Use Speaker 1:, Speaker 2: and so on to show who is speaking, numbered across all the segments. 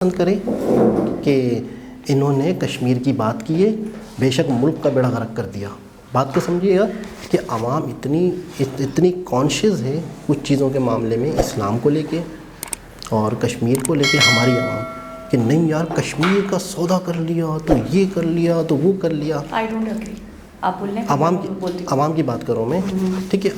Speaker 1: पसंद करें कि इन्होंने कश्मीर की बात की है, बेशक मुल्क का बेड़ा गर्क कर दिया। बात को समझिएगा कि आवाम इतनी कॉन्शियस है कुछ चीज़ों के मामले में, इस्लाम को लेके और कश्मीर को लेके हमारी आवाम, कि नहीं यार कश्मीर का सौदा कर लिया तो ये कर लिया तो वो कर लिया।
Speaker 2: I don't agree. आप बोल रहे हैं
Speaker 1: आवाम की बात करो मैं, ठीक है।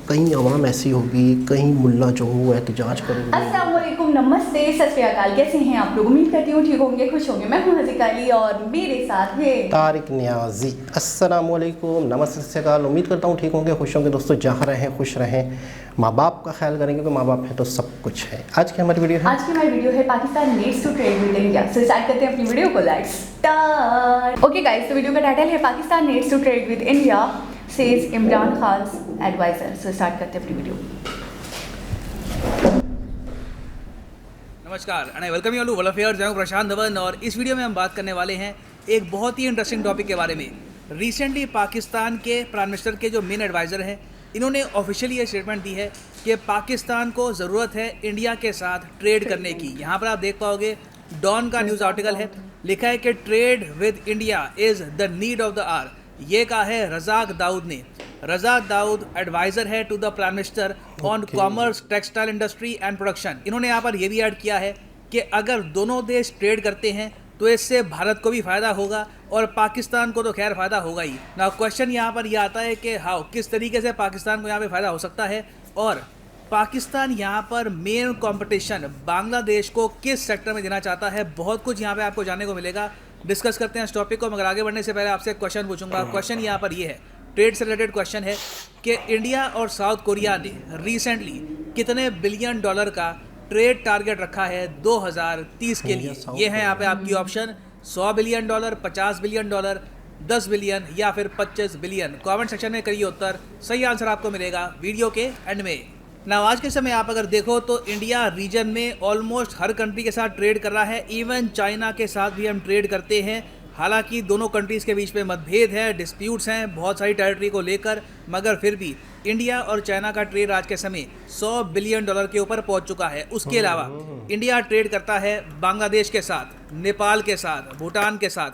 Speaker 1: कहीं आवाम ऐसी होगी, कहीं मुल्ला जो हो एहतजाज करेंगे।
Speaker 2: अस्सलाम वालेकुम, नमस्ते, सत श्री अकाल। कैसे हैं आप लोग? उम्मीद करती हूँ ठीक होंगे, खुश होंगे। मैं हूँ हज़ीका अली और मेरे साथ है
Speaker 1: तारिक नियाजी। अस्सलाम वालेकुम, नमस्ते, सत श्री अकाल। उम्मीद करता हूँ ठीक होंगे, खुश होंगे। दोस्तों जहाँ रहें खुश रहें, माँ बाप का ख्याल करेंगे, क्योंकि माँ बाप है तो सब कुछ है। आज की हमारी वीडियो है
Speaker 2: Pakistan needs to trade with India. So start करते हैं अपनी वीडियो को। Let's start. ओके गाइस, तो वीडियो का टाइटल है Pakistan needs to trade with India says Imran Khan's advisor. So start करते हैं अपनी वीडियो।
Speaker 3: नमस्कार and I welcome you all to world affairs. मैं हूं प्रशांत धवन और इस वीडियो में हम बात करने वाले हैं एक बहुत ही इंटरेस्टिंग टॉपिक के बारे में। रिसेंटली पाकिस्तान के प्राइम मिनिस्टर के जो मेन एडवाइज़र हैं, इन्होंने ऑफिशियली ये स्टेटमेंट दी है कि पाकिस्तान को ज़रूरत है इंडिया के साथ ट्रेड करने की। यहाँ पर आप देख पाओगे डॉन का न्यूज़ आर्टिकल है, लिखा है कि trade with India is the need of the hour. ये कहा है रज़ाक दाऊद ने। रज़ाक दाऊद एडवाइज़र है to the prime minister on commerce, textile industry and production. इन्होंने यहाँ पर यह भी ऐड किया है कि अगर दोनों देश ट्रेड करते हैं तो इससे भारत को भी फ़ायदा होगा और पाकिस्तान को तो खैर फ़ायदा होगा ही ना। क्वेश्चन यहाँ पर यह आता है कि हाउ, किस तरीके से पाकिस्तान को यहाँ पे फ़ायदा हो सकता है और पाकिस्तान यहाँ पर मेन कंपटीशन बांग्लादेश को किस सेक्टर में देना चाहता है। बहुत कुछ यहाँ पे आपको जानने को मिलेगा। डिस्कस करते हैं इस टॉपिक को, मगर आगे बढ़ने से पहले आपसे एक क्वेश्चन पूछूंगा। क्वेश्चन यहाँ पर ये है, ट्रेड से रिलेटेड क्वेश्चन है कि इंडिया और साउथ कोरिया ने रिसेंटली कितने बिलियन डॉलर का ट्रेड टारगेट रखा है 2030 के लिए। ये है यहाँ पे आपकी option, 100 billion dollar, 50 billion dollar, 10 billion या फिर 25 बिलियन। कमेंट सेक्शन में करिए उत्तर, सही आंसर आपको मिलेगा वीडियो के एंड में। ना आज के समय आप अगर देखो तो इंडिया रीजन में ऑलमोस्ट हर कंट्री के साथ ट्रेड कर रहा है। इवन चाइना के साथ भी हम ट्रेड करते हैं। हालांकि दोनों कंट्रीज़ के बीच में मतभेद है, डिस्प्यूट्स हैं बहुत सारी टेरिटरी को लेकर, मगर फिर भी इंडिया और चाइना का ट्रेड आज के समय 100 बिलियन डॉलर के ऊपर पहुंच चुका है। उसके अलावा इंडिया ट्रेड करता है बांग्लादेश के साथ, नेपाल के साथ, भूटान के साथ,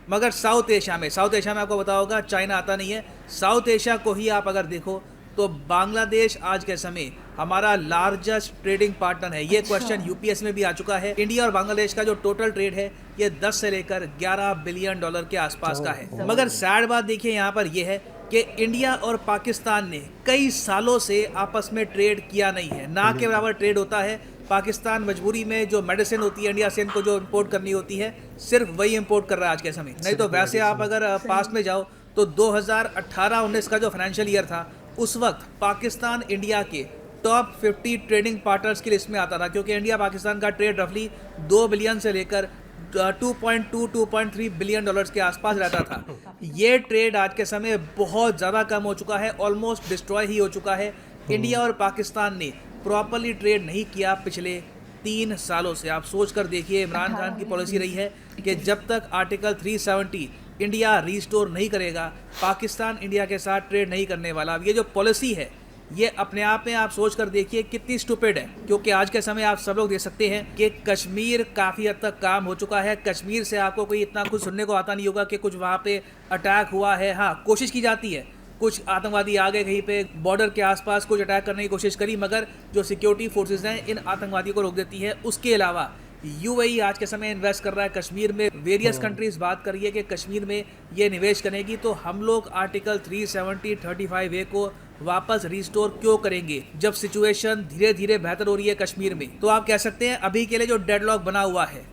Speaker 3: मगर साउथ एशिया में आपको पता होगा चाइना आता नहीं है। साउथ एशिया को ही आप अगर देखो तो बांग्लादेश आज के समय हमारा लार्जेस्ट ट्रेडिंग पार्टनर है। ये क्वेश्चन यूपीएस में भी आ चुका है। इंडिया और बांग्लादेश का जो टोटल ट्रेड है ये 10 से लेकर 11 बिलियन डॉलर के आसपास का है। मगर सैड बात देखिए यहाँ पर यह है कि इंडिया और पाकिस्तान ने कई सालों से आपस में ट्रेड किया नहीं है, ना के बराबर ट्रेड होता है। पाकिस्तान मजबूरी में जो मेडिसिन होती है इंडिया से इनको जो इंपोर्ट करनी होती है, सिर्फ वही इंपोर्ट कर रहा है आज के समय। नहीं तो वैसे आप अगर पास्ट में जाओ तो 2018-19 का जो फाइनेंशियल ईयर था, उस वक्त पाकिस्तान इंडिया के टॉप 50 ट्रेडिंग पार्टनर्स की लिस्ट में आता था, क्योंकि इंडिया पाकिस्तान का ट्रेड रफली 2 बिलियन से लेकर 2.3 बिलियन डॉलर्स के आसपास रहता था। ये ट्रेड आज के समय बहुत ज़्यादा कम हो चुका है, ऑलमोस्ट डिस्ट्रॉय ही हो चुका है। इंडिया और पाकिस्तान ने प्रॉपरली ट्रेड नहीं किया पिछले 3 सालों से। आप सोच कर देखिए, इमरान खान की पॉलिसी रही है कि जब तक आर्टिकल 370 इंडिया रीस्टोर नहीं करेगा, पाकिस्तान इंडिया के साथ ट्रेड नहीं करने वाला। अब ये जो पॉलिसी है ये अपने आप में आप सोच कर देखिए कितनी स्टूपिड है, क्योंकि आज के समय आप सब लोग देख सकते हैं कि कश्मीर काफ़ी हद तक काम हो चुका है। कश्मीर से आपको कोई इतना कुछ सुनने को आता नहीं होगा कि कुछ वहाँ पे अटैक हुआ है। हाँ, कोशिश की जाती है, कुछ आतंकवादी आ गए कहीं पे बॉर्डर के आसपास, कुछ अटैक करने की कोशिश करी, मगर जो सिक्योरिटी फोर्सेज हैं इन आतंकवादियों को रोक देती है। उसके अलावा यूएई आज के समय इन्वेस्ट कर रहा है कश्मीर में। वेरियस कंट्रीज बात कर रही है कि कश्मीर में ये निवेश करेगी, तो हम लोग आर्टिकल 370-35A को वापस रिस्टोर क्यों करेंगे जब सिचुएशन धीरे धीरे बेहतर हो रही है कश्मीर में। तो आप कह सकते हैं अभी के लिए जो डेडलॉक बना हुआ है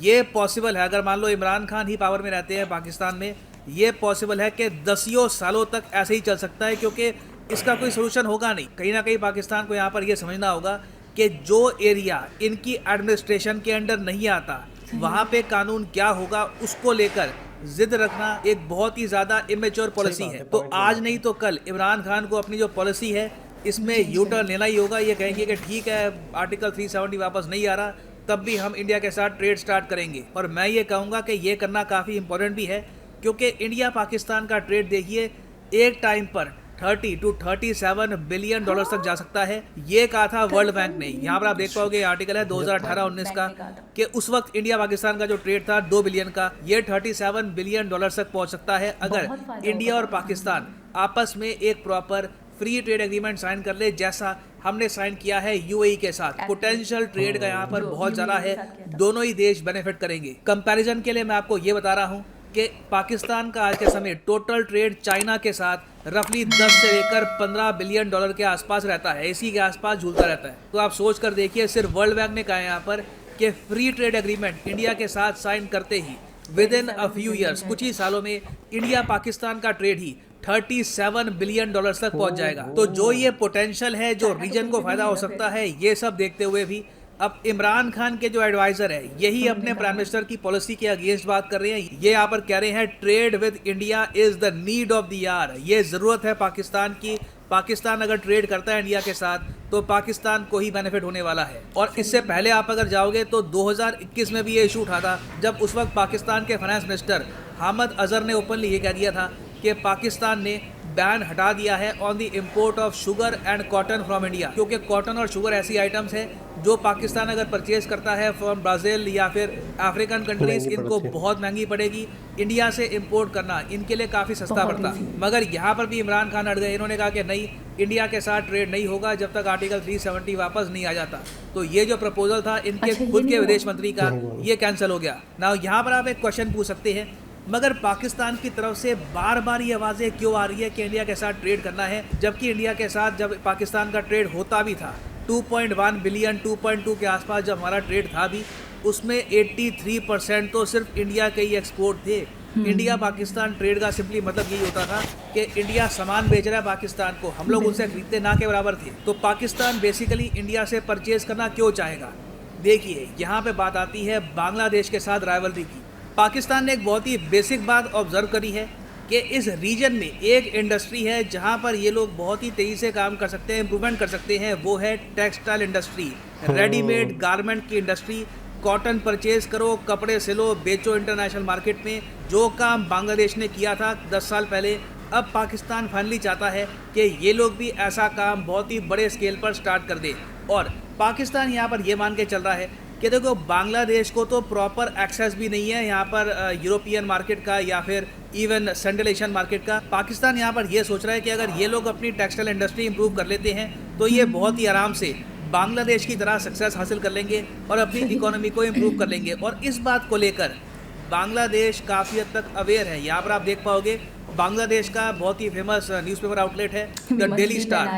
Speaker 3: ये पॉसिबल है, अगर मान लो इमरान खान ही पावर में रहते हैं पाकिस्तान में, ये पॉसिबल है कि 10 सालों तक ऐसे ही चल सकता है, क्योंकि इसका कोई सोल्यूशन होगा नहीं। कहीं ना कहीं पाकिस्तान को यहाँ पर यह समझना होगा कि जो एरिया इनकी एडमिनिस्ट्रेशन के अंडर नहीं आता वहाँ पे कानून क्या होगा, उसको लेकर जिद रखना एक बहुत ही ज़्यादा इमेच्योर पॉलिसी है। तो आज नहीं तो कल इमरान खान को अपनी जो पॉलिसी है इसमें यू टर्न लेना ही होगा। ये कहेंगे कि ठीक है आर्टिकल 370 वापस नहीं आ रहा, तब भी हम इंडिया के साथ ट्रेड स्टार्ट करेंगे। और मैं ये कहूँगा कि ये करना काफ़ी इंपॉर्टेंट भी है, क्योंकि इंडिया पाकिस्तान का ट्रेड देखिए एक टाइम पर 30 to 37 बिलियन डॉलर तक जा सकता है। ये कहा था वर्ल्ड बैंक ने। यहाँ पर आप देख पाओगे आर्टिकल है 2018-19 का कि उस वक्त इंडिया पाकिस्तान का जो ट्रेड था 2 बिलियन का, ये 37 बिलियन डॉलर तक पहुंच सकता है अगर इंडिया और पाकिस्तान आपस में एक proper free trade agreement sign कर ले, जैसा हमने साइन किया है यूएई के साथ। पोटेंशियल ट्रेड का यहाँ पर बहुत ज़्यादा है, दोनों ही देश बेनिफिट करेंगे। कंपैरिजन के लिए मैं आपको ये बता रहा हूँ कि पाकिस्तान का आज के समय टोटल ट्रेड चाइना के साथ रफली 10 से लेकर 15 बिलियन डॉलर के आसपास रहता है, इसी के आसपास झूलता रहता है। तो आप सोच कर देखिए, सिर्फ वर्ल्ड बैंक ने कहा है यहाँ पर कि फ्री ट्रेड एग्रीमेंट इंडिया के साथ साइन करते ही within a few years, कुछ ही सालों में इंडिया पाकिस्तान का ट्रेड ही 37 बिलियन डॉलर तक पहुंच जाएगा। तो जो ये पोटेंशियल है, जो रीजन को फायदा हो सकता है, ये सब देखते हुए भी अब इमरान खान के जो एडवाइजर है यही अपने प्राइम मिनिस्टर की पॉलिसी के अगेंस्ट बात कर रहे हैं। ये यहाँ पर कह रहे हैं trade with India is the need of the hour. ये जरूरत है पाकिस्तान की। पाकिस्तान अगर ट्रेड करता है इंडिया के साथ तो पाकिस्तान को ही बेनिफिट होने वाला है। और इससे पहले आप अगर जाओगे तो 2021 में भी ये इशू उठा था, जब उस वक्त पाकिस्तान के फाइनेंस मिनिस्टर हामिद अजहर ने ओपनली ये कह दिया था कि पाकिस्तान ने बैन हटा दिया है on the import of sugar and cotton from India, क्योंकि कॉटन और शुगर ऐसी आइटम्स है जो पाकिस्तान अगर परचेज करता है फ्रॉम ब्राज़ील या फिर अफ्रीकन कंट्रीज, इनको बहुत महंगी पड़ेगी। इंडिया से इंपोर्ट करना इनके लिए काफ़ी सस्ता पड़ता। मगर यहाँ पर भी इमरान खान अड़ गए। इन्होंने कहा कि नहीं, इंडिया के साथ ट्रेड नहीं होगा जब तक आर्टिकल 370 वापस नहीं आ जाता। तो ये जो प्रपोजल था इनके खुद के विदेश मंत्री का, ये कैंसिल हो गया ना। यहाँ पर आप एक क्वेश्चन पूछ सकते हैं, मगर पाकिस्तान की तरफ से बार बार ये आवाज़ें क्यों आ रही है कि इंडिया के साथ ट्रेड करना है, जबकि इंडिया के साथ जब पाकिस्तान का ट्रेड होता भी था 2.1 बिलियन 2.2 के आसपास जब हमारा ट्रेड था भी, उसमें 83% तो सिर्फ इंडिया के ही एक्सपोर्ट थे। इंडिया पाकिस्तान ट्रेड का सिंपली मतलब यही होता था कि इंडिया सामान बेच रहा है पाकिस्तान को, हम लोग उनसे खरीदते ना के बराबर थे। तो पाकिस्तान बेसिकली इंडिया से परचेज करना क्यों चाहेगा? देखिए, यहाँ पे बात आती है बांग्लादेश के साथ राइवलरी की। पाकिस्तान ने एक बहुत ही बेसिक बात ऑब्जर्व करी है कि इस रीजन में एक इंडस्ट्री है जहां पर ये लोग बहुत ही तेज़ी से काम कर सकते हैं, इम्प्रूवमेंट कर सकते हैं, वो है टेक्सटाइल इंडस्ट्री, रेडीमेड गारमेंट की इंडस्ट्री। कॉटन परचेज करो, कपड़े सिलो, बेचो इंटरनेशनल मार्केट में। जो काम बांग्लादेश ने किया था 10 साल पहले, अब पाकिस्तान फाइनली चाहता है कि ये लोग भी ऐसा काम बहुत ही बड़े स्केल पर स्टार्ट कर दे। और पाकिस्तान यहाँ पर ये मान के चल रहा है कि देखो, बांग्लादेश को तो प्रॉपर एक्सेस भी नहीं है यहाँ पर यूरोपियन मार्केट का या फिर इवन सेंट्रल एशियन मार्केट का। पाकिस्तान यहाँ पर ये सोच रहा है कि अगर ये लोग अपनी टेक्सटाइल इंडस्ट्री इंप्रूव कर लेते हैं तो ये बहुत ही आराम से बांग्लादेश की तरह सक्सेस हासिल कर लेंगे और अपनी इकोनॉमी को इम्प्रूव कर लेंगे। और इस बात को लेकर बांग्लादेश काफ़ी हद तक अवेयर है। यहाँ पर आप देख पाओगे बांग्लादेश का बहुत ही फेमस न्यूज़पेपर आउटलेट है द डेली स्टार।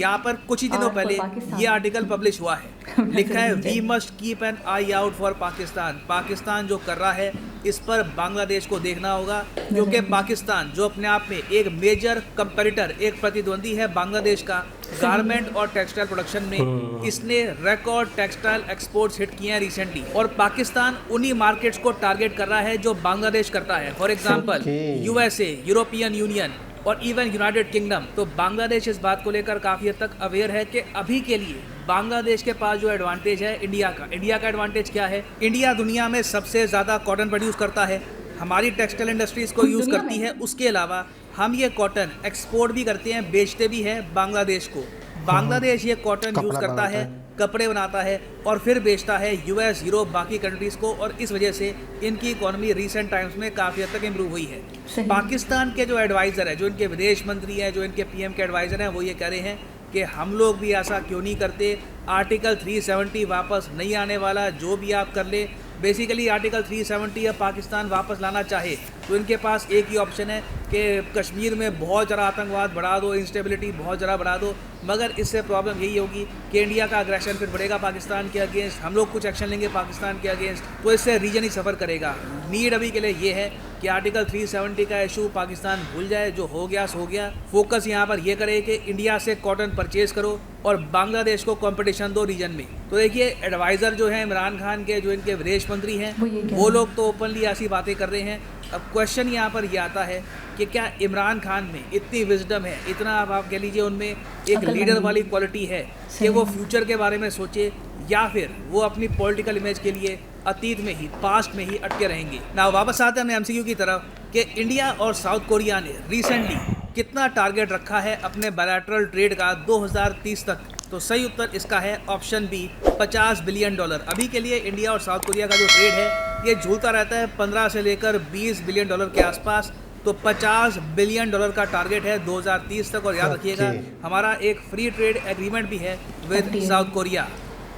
Speaker 3: यहाँ पर कुछ ही दिनों पहले ये आर्टिकल पब्लिश हुआ है, लिखा है we must keep an eye out for Pakistan. Pakistan जो कर रहा है इस पर बांग्लादेश को देखना होगा, क्योंकि पाकिस्तान जो अपने आप में एक मेजर कंपेटिटर, एक प्रतिद्वंदी है बांग्लादेश का गारमेंट और टेक्सटाइल प्रोडक्शन में, इसने रिकॉर्ड टेक्सटाइल एक्सपोर्ट्स हिट किए हैं रिसेंटली। और पाकिस्तान उन्हीं मार्केट्स को टारगेट कर रहा है जो बांग्लादेश करता है, for example USA, European union और इवन यूनाइटेड किंगडम। तो बांग्लादेश इस बात को लेकर काफ़ी हद तक अवेयर है कि अभी के लिए बांग्लादेश के पास जो एडवांटेज है इंडिया का एडवांटेज क्या है? इंडिया दुनिया में सबसे ज़्यादा कॉटन प्रोड्यूस करता है, हमारी टेक्सटाइल इंडस्ट्रीज़ को यूज़ करती है। उसके अलावा हम ये कॉटन एक्सपोर्ट भी करते हैं, बेचते भी हैं बांग्लादेश को। बांग्लादेश ये कॉटन यूज़ करता है, कपड़े बनाता है और फिर बेचता है यूएस, यूरोप, बाकी कंट्रीज़ को। और इस वजह से इनकी इकोनॉमी रीसेंट टाइम्स में काफ़ी हद तक इम्प्रूव हुई है। पाकिस्तान के जो एडवाइज़र है, जो इनके विदेश मंत्री हैं, जो इनके पीएम के एडवाइज़र हैं, वो ये कह रहे हैं कि हम लोग भी ऐसा क्यों नहीं करते, आर्टिकल 370 वापस नहीं आने वाला, जो भी आप कर ले। बेसिकली आर्टिकल 370 अब पाकिस्तान वापस लाना चाहे तो इनके पास एक ही ऑप्शन है कि कश्मीर में बहुत ज़्यादा आतंकवाद बढ़ा दो, इंस्टेबिलिटी बहुत ज़्यादा बढ़ा दो। मगर इससे प्रॉब्लम यही होगी कि इंडिया का अग्रेशन फिर बढ़ेगा पाकिस्तान के अगेंस्ट, हम लोग कुछ एक्शन लेंगे पाकिस्तान के अगेंस्ट, तो इससे रीजन ही सफ़र करेगा। नीड अभी के लिए ये है कि आर्टिकल 370 का इशू पाकिस्तान भूल जाए, जो हो गया सो गया। फोकस यहाँ पर ये करे कि इंडिया से कॉटन परचेज करो और बांग्लादेश को कंपटीशन दो रीजन में। तो देखिए, एडवाइज़र जो है इमरान खान के, जो इनके विदेश मंत्री हैं, वो लोग तो ओपनली ऐसी बातें कर रहे हैं। अब क्वेश्चन यहाँ पर ये आता है कि क्या इमरान खान में इतनी विजडम है, इतना आप कह लीजिए उनमें एक लीडर वाली क्वालिटी है कि वो फ्यूचर के बारे में सोचे, या फिर वो अपनी पॉलिटिकल इमेज के लिए अतीत में ही, पास्ट में ही अटके रहेंगे। ना वापस आते हैं हमने एमसीक्यू की तरफ कि इंडिया और साउथ कोरिया ने रिसेंटली कितना टारगेट रखा है अपने बायलैटरल ट्रेड का 2030 तक? तो सही उत्तर इसका है ऑप्शन बी, $50 बिलियन। अभी के लिए इंडिया और साउथ कोरिया का जो ट्रेड है ये झूलता रहता है 15 से लेकर $20 बिलियन के आसपास। तो $50 बिलियन का टारगेट है 2030 तक। और याद रखिएगा हमारा एक फ्री ट्रेड एग्रीमेंट भी है विद साउथ कोरिया।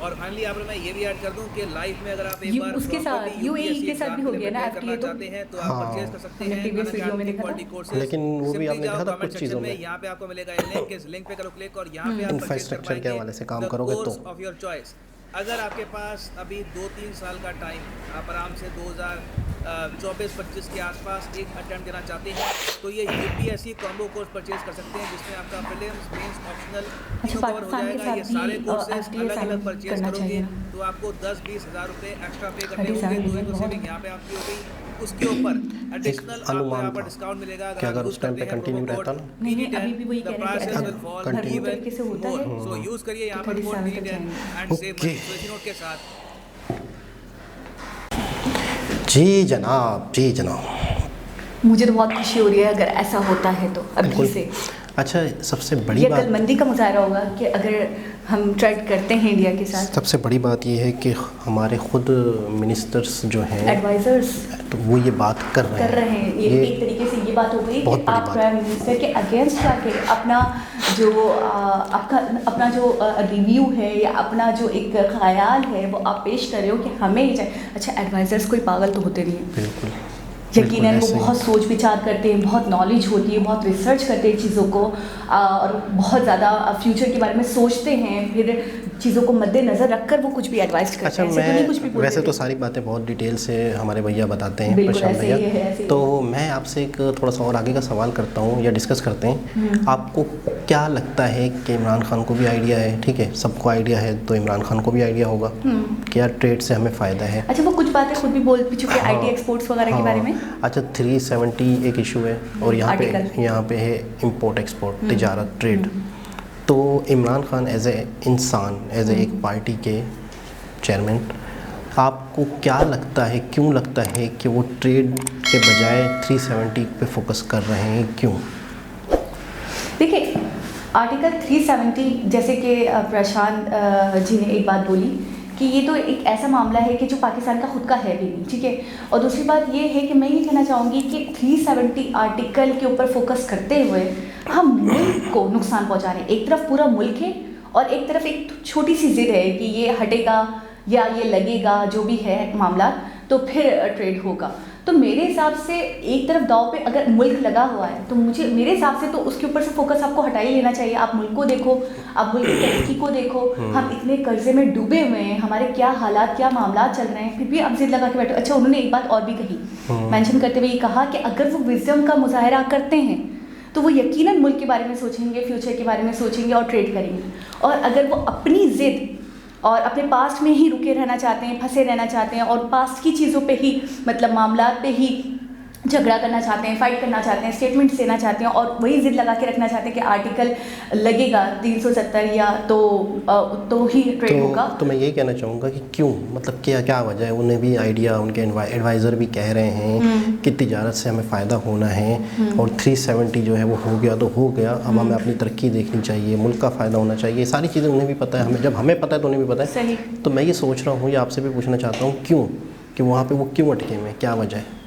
Speaker 3: और फाइनली यहाँ पर मैं ये भी ऐड कर दूं कि लाइफ में अगर आप एक बार
Speaker 2: उसके साथ यूएई के साथ भी हो गया ना FTA
Speaker 3: चाहते हैं तो आप परचेज कर सकते हैं
Speaker 2: प्रीवियस वीडियो में देखा था।
Speaker 1: लेकिन वो भी आपने देखा था कुछ चीज़ों में।
Speaker 3: यहाँ पे आपको मिलेगा ये लिंक, इस लिंक पे करो क्लिक और यहाँ पे आप
Speaker 1: इंफ्रास्ट्रक्चर के हवाले से काम करोगे तो
Speaker 3: ऑफ योर चॉइस। अगर आपके पास अभी 2-3 साल का टाइम, आप आराम से 2024-25 के आसपास एक अटेम्प्ट देना चाहते हैं तो ये यूपीएससी कॉम्बो कोर्स परचेज कर सकते हैं जिसमें आपका प्रीलिम्स, मेंस, ऑप्शनल तीनों कवर हो जाएगा। ये सारे कोर्सेज अलग अलग परचेज करोगे तो आपको 10-20 हज़ार रुपये एक्स्ट्रा पे करने होंगे। तो सेविंग यहाँ पे आपकी हो गई। उसके ऊपर एडिशनल आपको यहाँ पर डिस्काउंट मिलेगा
Speaker 1: कि अगर उस टाइम पे कंटिन्यू रहता ना।
Speaker 2: नहीं अभी भी वही कह रहे हैं कि हर तरीके से होता है।
Speaker 3: सो यूज करिए यहाँ पर code DD10 and save money note के साथ।
Speaker 1: जी जनाब, जी जनाब।
Speaker 2: मुझे तो बहुत खुशी हो रही है अगर ऐसा होता है तो अभी से।
Speaker 1: अच्छा, सबसे बड़ी
Speaker 2: ये
Speaker 1: बात
Speaker 2: अक्लमंदी का मुजाहरा होगा कि अगर हम ट्रेड करते हैं इंडिया के साथ।
Speaker 1: सबसे बड़ी बात ये है कि हमारे खुद मिनिस्टर्स जो हैं,
Speaker 2: एडवाइजर्स,
Speaker 1: तो वो ये बात कर रहे हैं।
Speaker 2: ये एक तरीके से ये बात हो गई कि आप प्राइम मिनिस्टर के अगेंस्ट जाके अपना जो रिव्यू है या अपना जो एक ख्याल है वो आप पेश कर रहे हो कि हमें ही चाहिए। अच्छा, एडवाइजर्स कोई पागल तो होते नहीं हैं।
Speaker 1: बिल्कुल
Speaker 2: यकीनन वो बहुत सोच विचार करते हैं, बहुत नॉलेज होती है, बहुत रिसर्च करते हैं चीज़ों को और बहुत ज़्यादा फ्यूचर के बारे में सोचते हैं। फिर चीज़ों को मद्देनज़र रखकर वो कुछ भी एडवाइस करते हैं।
Speaker 1: अच्छा,
Speaker 2: मैं कुछ भी
Speaker 1: वैसे तो सारी बातें बहुत डिटेल से हमारे भैया बताते हैं,
Speaker 2: बिल्कुल
Speaker 1: प्रशांत
Speaker 2: ऐसे ही
Speaker 1: भैया।
Speaker 2: है।
Speaker 1: तो मैं आपसे एक थोड़ा सा और आगे का सवाल करता हूँ या डिस्कस करते हैं। आपको क्या लगता है कि इमरान खान को भी आइडिया है? ठीक है, सबको आइडिया है तो इमरान खान को भी आइडिया होगा कि यार ट्रेड से हमें फ़ायदा है।
Speaker 2: अच्छा, वो कुछ बातें खुद भी बोल भी चुके हैं IT एक्सपोर्ट्स वगैरह के बारे में।
Speaker 1: अच्छा, 370 एक इशू है और यहाँ पे है इंपोर्ट एक्सपोर्ट, तिजारत, ट्रेड। तो इमरान खान एज ए इंसान, एज ए एक पार्टी के चेयरमैन, आपको क्या लगता है, क्यों लगता है कि वो ट्रेड के बजाय 370 पे फोकस कर रहे हैं? क्यों?
Speaker 2: देखिए, आर्टिकल 370 जैसे कि प्रशांत जी ने एक बात बोली कि ये तो एक ऐसा मामला है कि जो पाकिस्तान का खुद का है भी नहीं, ठीक है। और दूसरी बात ये है कि मैं ये कहना चाहूँगी कि 370 आर्टिकल के ऊपर फोकस करते हुए हम मुल्क को नुकसान पहुँचा रहे हैं। एक तरफ पूरा मुल्क है और एक तरफ एक छोटी सी जिद है कि ये हटेगा या ये लगेगा, जो भी है मामला, तो फिर ट्रेड होगा। तो मेरे हिसाब से एक तरफ दाव पे अगर मुल्क लगा हुआ है तो मेरे हिसाब से तो उसके ऊपर से फोकस आपको हटा ही लेना चाहिए। आप मुल्क को देखो, आप मुल्क की तरक्की को देखो। हम इतने कर्जे में डूबे हुए हैं, हमारे क्या हालात, क्या मामला चल रहे हैं, फिर भी आप जिद लगा के बैठो। अच्छा, उन्होंने एक बात और भी कही, मेंशन करते हुए ये कहा कि अगर वो विजडम का मुजाहरा करते हैं तो वो यकीनन मुल्क के बारे में सोचेंगे, फ्यूचर के बारे में सोचेंगे और ट्रेड करेंगे। और अगर वो अपनी जिद और अपने पास्ट में ही रुके रहना चाहते हैं, फंसे रहना चाहते हैं और पास्ट की चीज़ों पे ही, मतलब मामलात पे ही झगड़ा करना चाहते हैं, फाइट करना चाहते हैं, स्टेटमेंट्स देना चाहते हैं और वही जिद लगा के रखना चाहते हैं कि आर्टिकल लगेगा 370 या तो ही ट्रेड होगा।
Speaker 1: तो मैं यही कहना चाहूँगा कि क्यों, मतलब क्या वजह है? उन्हें भी आइडिया, उनके एडवाइज़र भी कह रहे हैं कि तिजारत से हमें फ़ायदा होना है और 370 जो है वो हो गया तो हो गया, अब हमें अपनी तरक्की देखनी चाहिए, मुल्क का फ़ायदा होना चाहिए। सारी चीज़ें उन्हें भी पता है, हमें जब हमें पता है तो उन्हें भी पता है।
Speaker 2: सही।
Speaker 1: तो मैं ये सोच रहा हूँ या आपसे भी पूछना चाहता हूँ क्यों, कि वहाँ पर वो क्यों अटके हुए, क्या वजह है?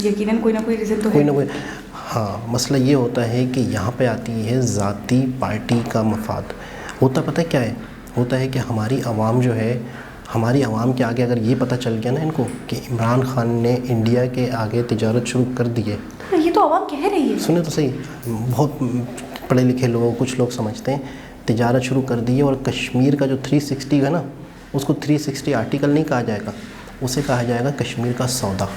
Speaker 2: यकीनन कोई ना कोई रीज़न तो
Speaker 1: कोई ना कोई। हाँ, मसला ये होता है कि यहाँ पे आती है ज़ाती पार्टी का मफाद। होता पता है क्या है? होता है कि हमारी आवाम जो है, हमारी आवाम के आगे अगर ये पता चल गया ना इनको कि इमरान खान ने इंडिया के आगे तिजारत शुरू कर दी है,
Speaker 2: ये तो आवाम कह रही है।
Speaker 1: सुने तो सही, बहुत पढ़े लिखे लोग, कुछ लोग समझते हैं तिजारत शुरू कर दी है। और कश्मीर का जो 360 है ना, उसको 360 आर्टिकल नहीं कहा जाएगा, उसे कहा जाएगा कश्मीर का सौदा।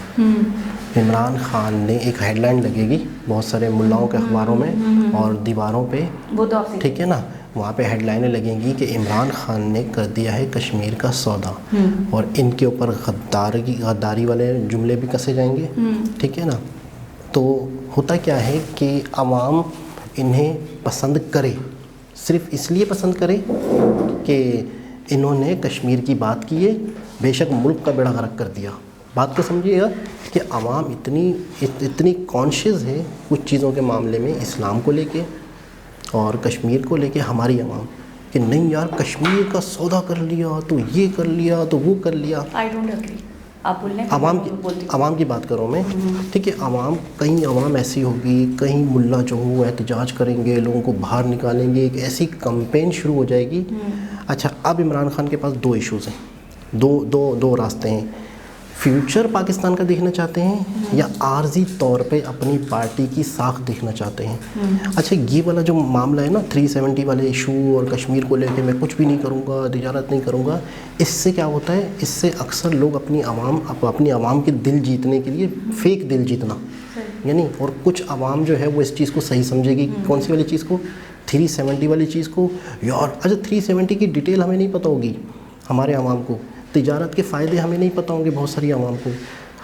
Speaker 1: इमरान खान ने एक हेडलाइन लगेगी बहुत सारे मुल्लाओं के अखबारों में और दीवारों पे,
Speaker 2: वो तो
Speaker 1: ठीक है ना, वहाँ पे हेडलाइनें लगेंगी कि इमरान खान ने कर दिया है कश्मीर का सौदा। और इनके ऊपर गद्दारी वाले जुमले भी कसे जाएंगे, ठीक है ना। तो होता क्या है कि आवाम इन्हें पसंद करे, सिर्फ इसलिए पसंद करे कि इन्होंने कश्मीर की बात की है, बेशक मुल्क का बेड़ा गर्क कर दिया, बात को समझिएगा कि आवाम इतनी कॉन्शियस है कुछ चीज़ों के मामले में, इस्लाम को लेके और कश्मीर को लेके हमारी आवाम, कि नहीं यार कश्मीर का सौदा कर लिया तो ये कर लिया तो वो कर लिया।
Speaker 2: आई डोंट एग्री, आप बोल रहे हैं,
Speaker 1: आवाम की बात करूँ मैं, ठीक है। कहीं आवाम ऐसी होगी, कहीं मुल्ला जो हो एहतजाज करेंगे, लोगों को बाहर निकालेंगे, एक ऐसी कैंपेन शुरू हो जाएगी। अच्छा, अब इमरान खान के पास दो इश्यूज़ हैं, दो रास्ते हैं। फ्यूचर पाकिस्तान का देखना चाहते हैं या आर्जी तौर पे अपनी पार्टी की साख देखना चाहते हैं। अच्छा, ये वाला जो मामला है ना 370 वाले इशू और कश्मीर को लेके मैं कुछ भी नहीं करूँगा, तिजारत नहीं करूँगा, इससे क्या होता है, इससे अक्सर लोग अपनी आवाम के दिल जीतने के लिए फेक दिल जीतना, यानी, और कुछ आवाम जो है वो इस चीज़ को सही समझेगी। कौन सी वाली चीज़ को? 370 वाली चीज़ को। यार अच्छा 370 की डिटेल हमें नहीं पता होगी हमारे आवाम को, तिजारत के फ़ायदे हमें नहीं पता होंगे बहुत सारी आवाम को।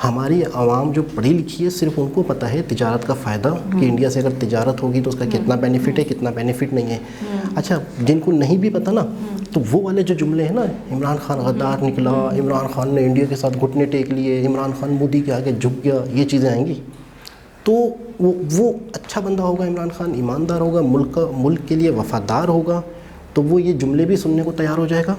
Speaker 1: हमारी आवाम जो पढ़ी लिखी है सिर्फ उनको पता है तिजारत का फ़ायदा, कि इंडिया से अगर तिजारत होगी तो उसका कितना बेनिफिट है, कितना बेनिफिट नहीं है। अच्छा, जिनको नहीं भी पता ना, तो वो वाले जो जुमले हैं ना, इमरान खान गद्दार निकला, इमरान खान ने इंडिया के साथ घुटने टेक लिए, इमरान खान मोदी के आगे झुक गया, ये चीज़ें आएंगी। तो वो अच्छा बंदा होगा, इमरान खान ईमानदार होगा, मुल्क के लिए वफ़ादार होगा, तो वो ये जुमले भी सुनने को तैयार हो जाएगा,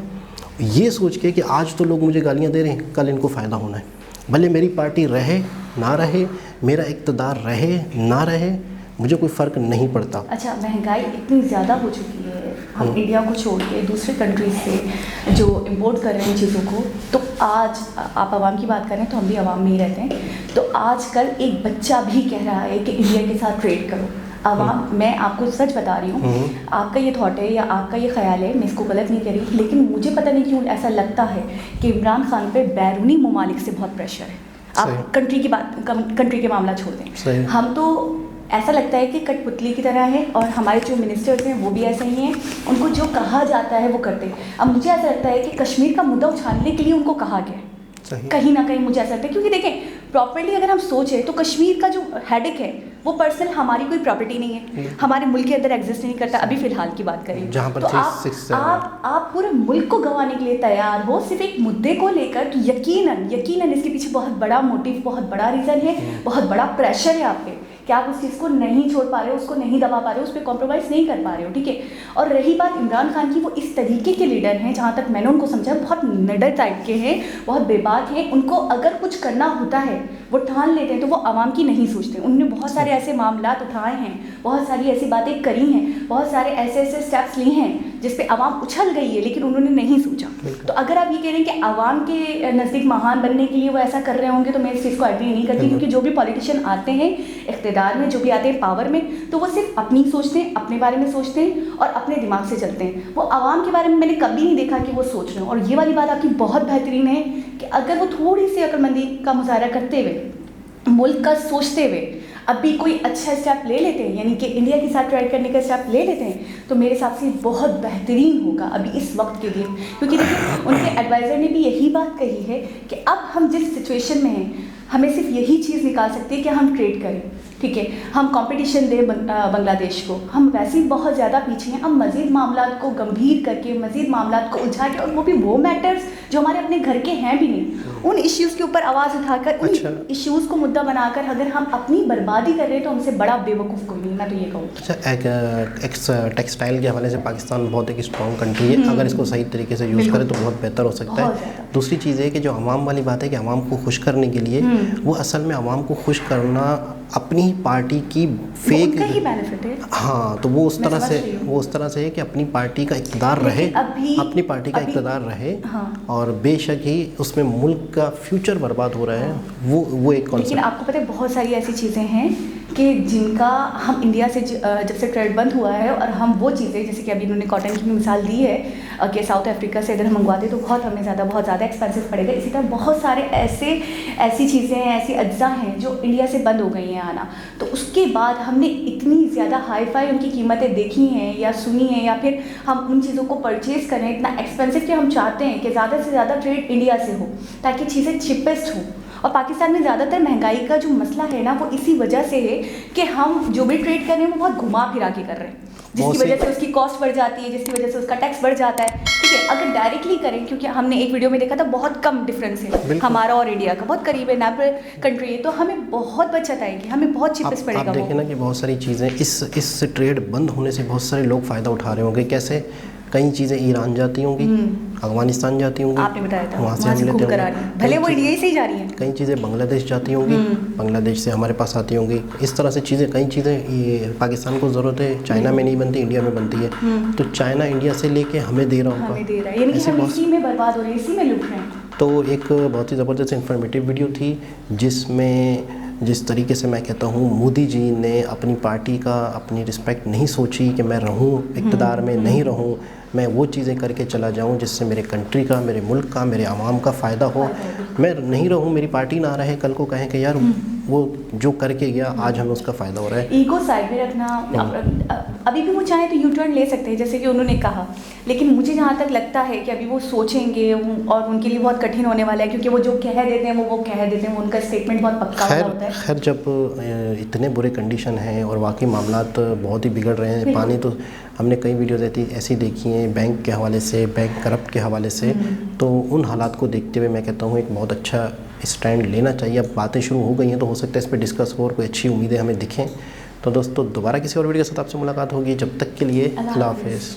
Speaker 1: ये सोच के कि आज तो लोग मुझे गालियाँ दे रहे हैं, कल इनको फ़ायदा होना है, भले मेरी पार्टी रहे ना रहे, मेरा इक़्तिदार रहे ना रहे, मुझे कोई फ़र्क नहीं पड़ता।
Speaker 2: अच्छा, महंगाई इतनी ज़्यादा हो चुकी है, हम इंडिया को छोड़ के दूसरे कंट्रीज से जो इंपोर्ट कर रहे हैं चीज़ों को, तो आज आप आवाम की बात करें तो हम भी आवाम में ही रहते हैं, तो आजकल एक बच्चा भी कह रहा है कि इंडिया के साथ ट्रेड करो। आवाम, मैं आपको सच बता रही हूँ, आपका ये थॉट है या आपका ये ख्याल है, मैं इसको गलत नहीं कह रही, लेकिन मुझे पता नहीं क्यों ऐसा लगता है कि इमरान खान पे बैरूनी ममालिक से बहुत प्रेशर है। आप कंट्री के मामला छोड़ दें, हम तो ऐसा लगता है कि कठपुतली की तरह है, और हमारे जो मिनिस्टर्स हैं वो भी ऐसे ही हैं, उनको जो कहा जाता है वो करते हैं। अब मुझे ऐसा लगता है कि कश्मीर का मुद्दा उछालने के लिए उनको कहा गया, कहीं ना कहीं मुझे ऐसा लगता है, क्योंकि देखें प्रॉपर्ली अगर हम सोचें तो कश्मीर का जो हेडेक है वो पर्सनल हमारी कोई प्रॉपर्टी नहीं है, हमारे मुल्क के अंदर एग्जिस्ट नहीं करता। अभी फ़िलहाल की बात करें तो आप पूरे मुल्क को गंवाने के लिए तैयार हो सिर्फ एक मुद्दे को लेकर, तो यकीनन इसके पीछे बहुत बड़ा मोटिव, बहुत बड़ा रीज़न है, बहुत बड़ा प्रेशर है आप पे, कि आप उस चीज़ को नहीं छोड़ पा रहे हो, उसको नहीं दबा पा रहे हो, उस पर कॉम्प्रोमाइज़ नहीं कर पा रहे हो, ठीक है। और रही बात इमरान खान की, वो इस तरीके के लीडर हैं, जहाँ तक मैंने उनको समझा, बहुत निडर टाइप के हैं, बहुत बेबाक हैं, उनको अगर कुछ करना होता है वो ठान लेते हैं, तो वो आवाम की नहीं सोचते। उन्होंने बहुत सारे ऐसे मामलात उठाए हैं, बहुत सारी ऐसी बातें करी हैं, बहुत सारे ऐसे स्टेप्स लिए हैं जिस पे आवाम उछल गई है, लेकिन उन्होंने नहीं सोचा। तो अगर आप ये कह रहे हैं कि आवाम के नज़दीक महान बनने के लिए वो ऐसा कर रहे होंगे, तो मैं इस चीज़ को एग्री नहीं करती, क्योंकि जो भी पॉलिटिशियन आते हैं इक़्तिदार में, जो भी आते हैं पावर में, तो वो सिर्फ अपनी सोचते हैं, अपने बारे में सोचते हैं और अपने दिमाग से चलते हैं। वो आवाम के बारे में मैंने कभी नहीं देखा कि वो सोच रहे हो। और ये वाली बात आपकी बहुत बेहतरीन है कि अगर वो थोड़ी सी अक्लमंदी का मुजाहरा करते हुए, मुल्क का सोचते हुए अभी कोई अच्छा स्टेप ले लेते हैं, यानी कि इंडिया के साथ ट्राई करने का स्टेप ले लेते हैं, तो मेरे हिसाब से बहुत बेहतरीन होगा अभी इस वक्त के लिए। क्योंकि देखिए उनके एडवाइज़र ने भी यही बात कही है कि अब हम जिस सिचुएशन में हैं, हमें सिर्फ यही चीज़ निकाल सकती है कि हम ट्रेड करें, ठीक है, हम कंपटीशन दें बांग्लादेश को। हम वैसे ही बहुत ज़्यादा पीछे हैं, हम मज़ीद मामला को गंभीर करके, मज़ीद मामला को उलझा के, और वो भी वो मैटर्स जो हमारे अपने घर के हैं भी नहीं, उन इश्यूज़ के ऊपर आवाज़ उठाकर, उन इश्यूज़ को मुद्दा बनाकर अगर हम अपनी बर्बादी कर रहे हैं, तो हमसे बड़ा बेवकूफ़ कोई नहीं, मैं तो ये कहूँ।
Speaker 1: अच्छा, टेक्सटाइल के हवाले से पाकिस्तान बहुत एक स्ट्रॉन्ग कंट्री है, अगर इसको सही तरीके से यूज़ करें तो बहुत बेहतर हो सकता है। दूसरी चीज़ है कि जो आवाम वाली बात है कि आवाम को खुश करने के लिए, वो असल में आवाम को खुश करना अपनी पार्टी की फेक
Speaker 2: ही बेनिफिट है।
Speaker 1: हाँ, तो वो उस तरह से है कि अपनी पार्टी का इक़्तिदार रहे, अपनी पार्टी का इक़्तिदार रहे, और बेशक ही उसमें मुल्क का फ्यूचर बर्बाद हो रहा है, वो एक कॉन्सेप्ट।
Speaker 2: लेकिन आपको पता है बहुत सारी ऐसी चीज़ें हैं कि जिनका हम इंडिया से जब से ट्रेड बंद हुआ है, और हम वो चीज़ें, जैसे कि अभी उन्होंने कॉटन की मिसाल दी है कि साउथ अफ्रीका से अगर हम मंगवाते तो हमें बहुत ज़्यादा एक्सपेंसिव पड़ेगा। इसी तरह बहुत सारे ऐसी चीज़ें हैं, ऐसी अज्जा हैं जो इंडिया से बंद हो गई हैं आना। तो उसके बाद हमने इतनी ज़्यादा हाई फाई उनकी कीमतें देखी हैं या सुनी हैं, या फिर हम उन चीज़ों को परचेज़ करें इतना एक्सपेंसिव कि हम चाहते हैं कि ज़्यादा से ज़्यादा ट्रेड इंडिया से हो ताकि चीज़ें चिपेस्ट हों। और पाकिस्तान में ज़्यादातर महंगाई का जो मसला है ना, वो इसी वजह से है कि हम जो भी ट्रेड कर रहे हैं वो बहुत घुमा फिरा के कर रहे हैं, जिसकी वजह से उसकी कॉस्ट बढ़ जाती है, जिसकी वजह से उसका टैक्स बढ़ जाता है, ठीक ठीक है, अगर डायरेक्टली करें, क्योंकि हमने एक वीडियो में देखा था बहुत कम डिफरेंस है हमारा और इंडिया का, बहुत करीब है, नेबर कंट्री है, तो हमें बहुत बचत आएगी, हमें बहुत चीपेस्ट पड़ेगा।
Speaker 1: आप देखें ना कि बहुत सारी चीज़ें इस ट्रेड बंद होने से बहुत सारे लोग फ़ायदा उठा रहे होंगे। कैसे? कई चीज़ें ईरान जाती होंगी, अफगानिस्तान जाती होंगी,
Speaker 2: आपने बताया था,
Speaker 1: वहाँ से हम लेते होंगे,
Speaker 2: भले वो इंडिया से ही जा रही हैं।
Speaker 1: कई चीज़ें बांग्लादेश जाती होंगी, बांग्लादेश से हमारे पास आती होंगी। इस तरह से चीज़ें, कई चीज़ें ये पाकिस्तान को ज़रूरत है, चाइना में नहीं बनती, इंडिया में बनती है, तो चाइना इंडिया से लेके हमें दे रहा होगा,
Speaker 2: हमें दे रहा है, यानी कि हम इसी में बर्बाद हो रहे हैं, इसी में लूट रहे हैं।
Speaker 1: तो एक बहुत ही ज़बरदस्त इन्फॉर्मेटिव वीडियो थी, जिसमें जिस तरीके से मैं कहता हूँ मोदी जी ने अपनी पार्टी का, अपनी रिस्पेक्ट नहीं सोची कि मैं रहूँ इक़्तिदार में, नहीं रहूँ, मैं वो चीज़ें करके चला जाऊँ जिससे मेरे कंट्री का, मेरे मुल्क का, मेरे आवाम का फ़ायदा हो। मैं नहीं रहूँ, मेरी पार्टी ना रहे, कल को कहें कि यार वो जो करके गया आज हमें उसका फ़ायदा हो रहा है।
Speaker 2: ईगो साइड में रखना, अभी भी वो चाहें तो यू टर्न ले सकते हैं जैसे कि उन्होंने कहा, लेकिन मुझे जहाँ तक लगता है कि अभी वो सोचेंगे और उनके लिए बहुत कठिन होने वाला है, क्योंकि वो जो कह देते हैं वो कह देते हैं, उनका स्टेटमेंट बहुत पक्का होता है।
Speaker 1: खैर जब इतने बुरे कंडीशन हैं और वाकई मामलात बहुत ही बिगड़ रहे हैं, पानी तो हमने कई वीडियोज़ ऐसी देखी हैं बैंक के हवाले से, बैंक करप्ट के हवाले से, तो उन हालात को देखते हुए मैं कहता हूँ एक बहुत अच्छा स्टैंड लेना चाहिए। अब बातें शुरू हो गई हैं तो हो सकता है इस पर डिस्कस हो और कोई अच्छी उम्मीदें हमें दिखें। तो दोस्तों दोबारा किसी और वीडियो के साथ आपसे मुलाकात होगी, जब तक के लिए अल्लाह हाफ़िज़।